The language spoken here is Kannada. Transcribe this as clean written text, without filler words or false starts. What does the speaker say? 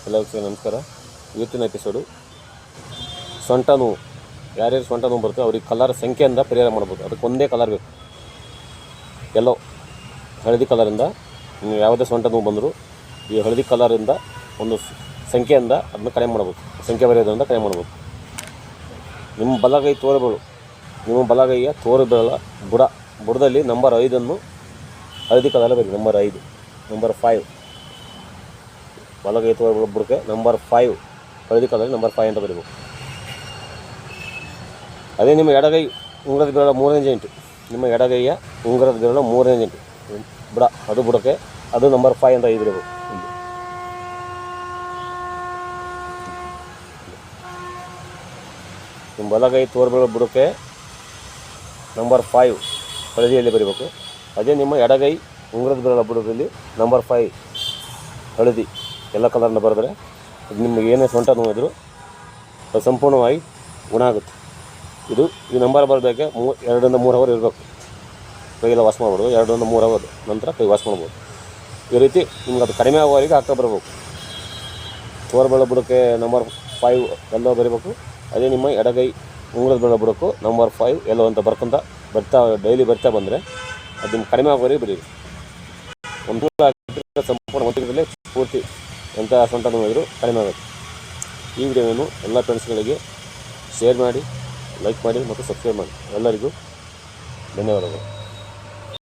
ಎಲ್ಲರಿಗೂ ನಮಸ್ಕಾರ. ಇವತ್ತಿನ ಎಪಿಸೋಡು ಸೊಂಟ ನೋವು. ಯಾರ್ಯಾರು ಸೊಂಟ ನೋವು ಬರುತ್ತೆ ಅವ್ರಿಗೆ ಕಲರ್ ಸಂಖ್ಯೆಯಿಂದ ಪರಿಹಾರ ಮಾಡ್ಬೋದು. ಅದಕ್ಕೆ ಒಂದೇ ಕಲರ್ ಬೇಕು, ಎಲ್ಲೋ ಹಳದಿ ಕಲರಿಂದ. ನೀವು ಯಾವುದೇ ಸೊಂಟ ನೋವು ಬಂದರೂ ಈ ಹಳದಿ ಕಲರಿಂದ ಒಂದು ಸಂಖ್ಯೆಯಿಂದ ಅದನ್ನ ಕಡಿಮೆ ಮಾಡ್ಬೋದು. ಸಂಖ್ಯೆ ಬರೆಯೋದ್ರಿಂದ ಕಡಿಮೆ ಮಾಡ್ಬೋದು. ನಿಮ್ಮ ಬಲಗೈ ತೋರುಬೆರಳು, ನಿಮ್ಮ ಬಲಗೈಯ ತೋರುಬೆರಳ ಬುಡದಲ್ಲಿ ನಂಬರ್ 5 ಹಳದಿ ಕಲರ್ ಬರೀ. ನಂಬರ್ 5 ಬಲಗೈ ತೋರುಬೆರಳ ಬುಡಕ್ಕೆ ನಂಬರ್ 5 ಹಳದಿ ಕಲರ್ ನಂಬರ್ 5 ಅಂತ ಬರೀಬೇಕು. ಅದೇ ನಿಮ್ಮ ಎಡಗೈ ಉಂಗುರದ ಬೆರಳ 3ನೇ ಜಾಯಿಂಟು, ನಿಮ್ಮ ಎಡಗೈಯ ಉಂಗುರದ ಬೆರಳ 3ನೇ ಜಾಯಿಂಟು ಅದು ಬುಡಕ್ಕೆ ಅದು ನಂಬರ್ 5 ಅಂತ ಇರಬೇಕು. ನಿಮ್ಮ ಬಲಗೈ ತೋರುಬೆರಳ ಬುಡಕ್ಕೆ ನಂಬರ್ 5 ಹಳದಿಯಲ್ಲಿ ಬರೀಬೇಕು. ಅದೇ ನಿಮ್ಮ ಎಡಗೈ ಉಂಗುರದ ಬೆರಳ ಬುಡದಲ್ಲಿ ನಂಬರ್ 5 ಹಳದಿ ಎಲ್ಲ ಕಲರ್ನ ಬರೆದ್ರೆ ಅದು ನಿಮಗೆ ಏನೇ ಸೊಂಟ ನೋವಿದ್ರು ಅದು ಸಂಪೂರ್ಣವಾಗಿ ಗುಣ ಆಗುತ್ತೆ. ಈ ನಂಬರ್ ಬರಬೇಕೆ 2 ರಿಂದ 3 ಅವರ್ ಇರಬೇಕು. ಕೈಯೆಲ್ಲ ವಾಶ್ ಮಾಡ್ಬೋದು. 2 ರಿಂದ 3 ಅವರ್ ನಂತರ ಕೈ ವಾಶ್ ಮಾಡ್ಬೋದು. ಈ ರೀತಿ ನಿಮ್ಗೆ ಅದು ಕಡಿಮೆ ಆಗೋವರೆಗೆ ಆಗ್ತಾ ಬರಬೇಕು. ತೋರುಬೆರಳ ಬುಡಕ್ಕೆ ನಂಬರ್ 5 ಎಲ್ಲೋ ಬರೀಬೇಕು. ಅದೇ ನಿಮ್ಮ ಎಡಗೈ ಉಂಗುರದ ಬೆರಳ ಬುಡಕ್ಕೂ ನಂಬರ್ 5 ಎಲ್ಲೋ ಅಂತ ಬರ್ತಾ ಡೈಲಿ ಬರ್ತಾ ಬಂದರೆ ಅದು ನಿಮ್ಗೆ ಕಡಿಮೆ ಆಗೋವರೆಗೆ ಬರೀರಿ. ಒಂದು ಸಂಪೂರ್ಣ ಒಂದರಲ್ಲಿ ಪೂರ್ತಿ ಎಂಥ ಸೊಂಟ ನೋವಿದ್ರು ಕಡಿಮೆ ಆಗುತ್ತೆ. ಈ ವಿಡಿಯೋವನ್ನು ಎಲ್ಲ ಫ್ರೆಂಡ್ಸ್ಗಳಿಗೆ ಶೇರ್ ಮಾಡಿ, ಲೈಕ್ ಮಾಡಿ ಮತ್ತು ಸಬ್ಸ್ಕ್ರೈಬ್ ಮಾಡಿ. ಎಲ್ಲರಿಗೂ ಧನ್ಯವಾದಗಳು.